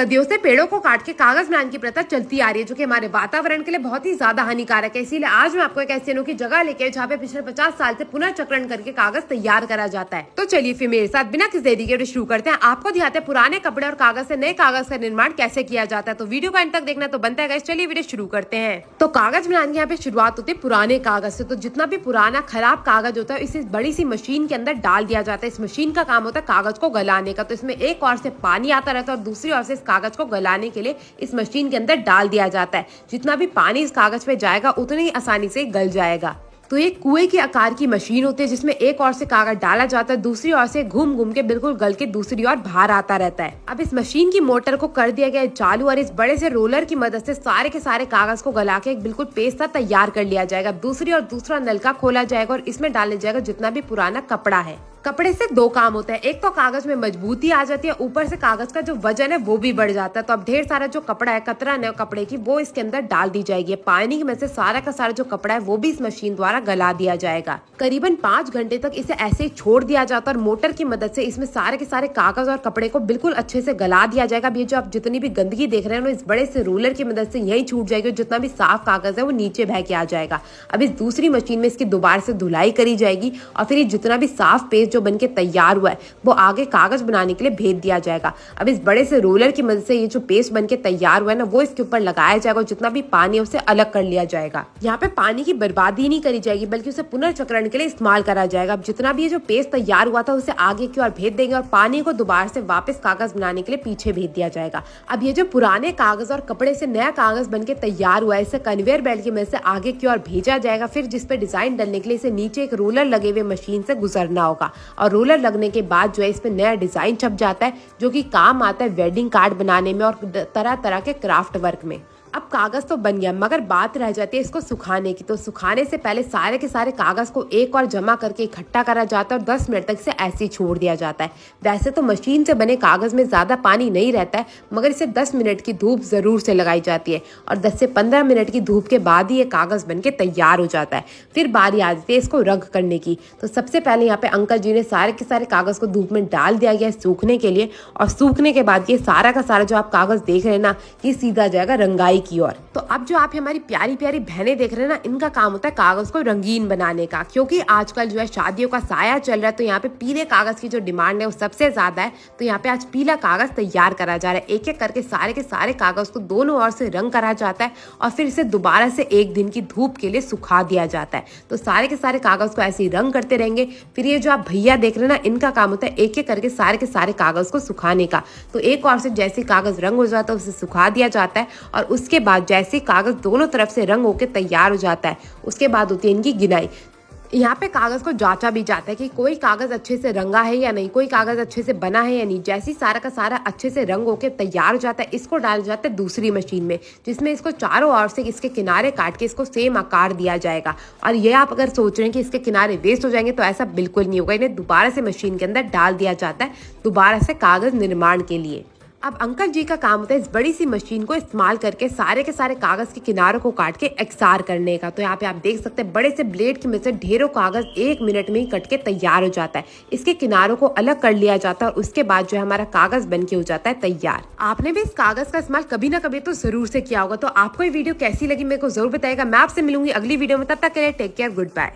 सदियों से पेड़ों को काट के कागज बनाने की प्रथा चलती आ रही है, जो कि हमारे वातावरण के लिए बहुत ही ज्यादा हानिकारक है। इसीलिए आज मैं आपको एक ऐसी अनोखी जगह लेके जहाँ पे पिछले 50 साल से पुनर्चक्रण करके कागज तैयार करा जाता है। तो चलिए फिर मेरे साथ बिना किसी देरी के शुरू करते हैं। आपको दिखाते हैं पुराने कपड़े और कागज से नए कागज का निर्माण कैसे किया जाता है। तो वीडियो को अंत तक देखना तो बनता है। चलिए वीडियो शुरू करते हैं। तो कागज बनाने की यहाँ पे शुरुआत होती है पुराने कागज से। तो जितना भी पुराना खराब कागज होता है इसे बड़ी सी मशीन के अंदर डाल दिया जाता है। इस मशीन का काम होता है कागज को गलाने का। तो इसमें एक ओर से पानी आता रहता है और दूसरी ओर से इस कागज को गलाने के लिए इस मशीन के अंदर डाल दिया जाता है। जितना भी पानी इस कागज पे जाएगा उतनी ही आसानी से गल जाएगा। तो ये कुएं के आकार की मशीन होती है जिसमें एक ओर से कागज डाला जाता है, दूसरी ओर से घूम घूम के बिल्कुल गल के दूसरी ओर बाहर आता रहता है। अब इस मशीन की मोटर को कर दिया गया है चालू और इस बड़े से रोलर की मदद से सारे के सारे कागज को गला के एक बिल्कुल पेस्ट सा तैयार कर लिया जाएगा। दूसरी और दूसरा नलका खोला जाएगा और इसमें डाला जाएगा जितना भी पुराना कपड़ा है। कपड़े से दो काम होता है, एक तो कागज में मजबूती आ जाती है, ऊपर से कागज का जो वजन है वो भी बढ़ जाता है। तो अब ढेर सारा जो कपड़ा है, कतरन है कपड़े की, वो इसके अंदर डाल दी जाएगी। पानी में से सारा का सारा जो कपड़ा है वो भी इस मशीन द्वारा गला दिया जाएगा। करीबन 5 घंटे तक इसे ऐसे ही छोड़ दिया जाता है और मोटर की मदद से इसमें सारे के सारे कागज और कपड़े को बिल्कुल अच्छे से गला दिया जाएगा। अब ये जो आप जितनी भी गंदगी देख रहे हैं इस बड़े से रोलर की मदद से यही छूट जाएगी। जितना भी साफ कागज है वो नीचे बह के आ जाएगा। अब इस दूसरी मशीन में इसकी दोबारा से धुलाई करी जाएगी और फिर ये जितना भी साफ पेस्ट जो बनके तैयार हुआ है वो आगे कागज बनाने के लिए भेज दिया जाएगा। अब इस बड़े से रोलर की मदद से ये जो पेस्ट बनके तैयार हुआ है ना वो इसके ऊपर लगाया जाएगा और जितना भी पानी है उसे अलग कर लिया जाएगा। यहाँ पे पानी की बर्बादी नहीं करी जाएगी बल्कि उसे पुनर्चक्रण के लिए इस्तेमाल करा जाएगा। अब जितना भी ये जो पेस्ट तैयार हुआ था उसे आगे की ओर भेज देंगे और पानी को दोबारा से वापस कागज बनाने के लिए पीछे भेज दिया जाएगा। अब ये जो पुराने कागज और कपड़े से नया कागज बनके तैयार हुआ है इसे कन्वेयर बेल्ट की मदद से आगे की ओर भेजा जाएगा। फिर जिस पे डिजाइन डालने के लिए इसे नीचे एक रोलर लगे हुए मशीन से गुजरना होगा और रोलर लगने के बाद जो है इस पे नया डिजाइन छप जाता है जो कि काम आता है वेडिंग कार्ड बनाने में और तरह तरह के क्राफ्ट वर्क में। अब कागज तो बन गया मगर बात रह जाती है इसको सुखाने की। तो सुखाने से पहले सारे के सारे कागज को एक और जमा करके इकट्ठा करा जाता है और 10 मिनट तक इसे ऐसे ही छोड़ दिया जाता है। वैसे तो मशीन से बने कागज में ज्यादा पानी नहीं रहता है मगर इसे 10 मिनट की धूप जरूर से लगाई जाती है और 10 से 15 मिनट की धूप के बाद ही ये कागज बन के तैयार हो जाता है। फिर बारी आ जाती है इसको रंग करने की। तो सबसे पहले यहाँ पे अंकल जी ने सारे के सारे कागज को धूप में डाल दिया गया है सूखने के लिए और सूखने के बाद ये सारा का सारा जो आप कागज देख रहे हैं ना ये सीधा जाएगा रंगाई की ओर। तो अब जो आप हमारी प्यारी प्यारी बहनें देख रहे हैं ना इनका काम होता है कागज को रंगीन बनाने का। क्योंकि आजकल जो है शादियों का साया चल रहा है तो यहाँ पे पीले कागज की जो डिमांड है वो सबसे ज्यादा है। तो यहाँ पे आज पीला कागज तैयार करा जा रहा है। एक एक करके सारे के सारे कागज को दोनों ओर से रंग करा जाता है और फिर इसे दोबारा से 1 दिन की धूप के लिए सुखा दिया जाता है। तो सारे के सारे कागज को ऐसे ही रंग करते रहेंगे। फिर ये जो आप भैया देख रहे हैं ना इनका काम होता है एक एक करके सारे के सारे कागज को सुखाने का। तो एक ओर से जैसे कागज रंग हो जाता है उसे सुखा दिया जाता है और उसके बाद जैसे कागज दोनों तरफ से रंग होकर तैयार हो जाता है उसके बाद होती है इनकी गिनाई। यहाँ पे कागज को जांचा भी जाता है कि कोई कागज अच्छे से रंगा है या नहीं, कोई कागज अच्छे से बना है या नहीं। जैसे ही सारा का सारा अच्छे से रंग होके तैयार हो जाता है इसको डाल जाता है दूसरी मशीन में जिसमें इसको चारों ओर से इसके किनारे काट के इसको सेम आकार दिया जाएगा। और ये आप अगर सोच रहे हैं कि इसके किनारे वेस्ट हो जाएंगे तो ऐसा बिल्कुल नहीं होगा। इन्हें दोबारा से मशीन के अंदर डाल दिया जाता है दोबारा से कागज निर्माण के लिए। अब अंकल जी का काम होता है इस बड़ी सी मशीन को इस्तेमाल करके सारे के सारे कागज के किनारों को काट के एक्सार करने का। तो यहाँ पे आप देख सकते हैं बड़े से ब्लेड की मदद से ढेरों कागज 1 मिनट में ही कट के तैयार हो जाता है। इसके किनारों को अलग कर लिया जाता है और उसके बाद जो है हमारा कागज बन के हो जाता है तैयार। आपने भी इस कागज का इस्तेमाल कभी ना कभी तो जरूर से किया होगा। तो आपको ये वीडियो कैसी लगी मेरे को जरूर बताएगा। मैं आपसे मिलूंगी अगली वीडियो में, तब तक के लिए टेक केयर, गुड बाय।